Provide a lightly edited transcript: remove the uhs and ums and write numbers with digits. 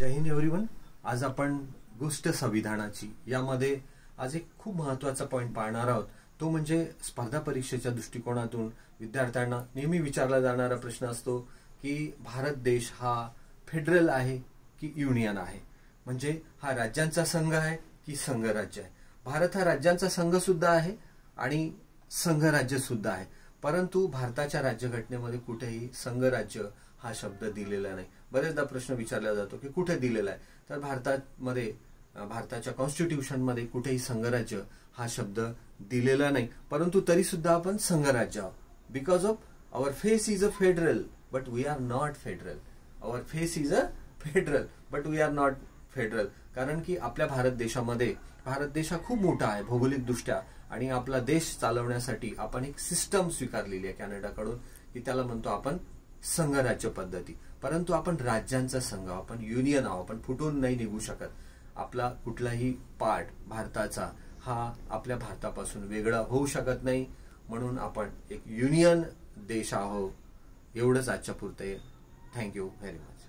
जय Hind everyone. आज आपण गोष्ट संविधानाची यामध्ये आज एक खूप महत्त्वाचा पॉइंट पाहणार आहोत। तो म्हणजे स्पर्धा परीक्षेच्या दृष्टिकोनातून विद्यार्थ्यांना नेहमी विचारला जाणारा प्रश्न असतो की भारत देश हा फेडरल आहे की युनियन आहे, म्हणजे हा राज्यांचा संघ आहे की संघराज्य आहे। भारत हा राज्यांचा संघ सुद्धा आहे आणि संघराज्य सुद्धा आहे, परंतु भारताच्या राज्यघटनेमध्ये कुठेही संघराज्य हा शब्द दिलेला नाही। बरेचदा प्रश्न विचारला जातो की कुठे दिलेला आहे, तर भारताच्या कॉन्स्टिट्यूशन मध्ये कुठेही संघराज्य हा शब्द दिलेला नाही, परंतु तरी सुद्धा आपण संघराज्य आहोत। Because of our face is a federal but we are not federal. Our face is a federal but we are not federal, कारण की आपल्या भारत देश हा खूप मोठा आहे भौगोलिक दृष्ट्या, आणि आपला देश चालवण्यासाठी आपण एक सिस्टम स्वीकारलेली आहे कॅनडाकडून की त्याला म्हणतो आपण संघराज्य पद्धती। परंतु आपण राज्यांचा संघ, आपण युनियन आहोत, आपण फुटून नाही निघू शकत। आपला कुठलाही पार्ट भारताचा हा आपल्या भारतापासून वेगळा होऊ शकत नाही, म्हणून आपण एक युनियन देश आहोत। एवढंच आजच्या पुरते। Thank you very much.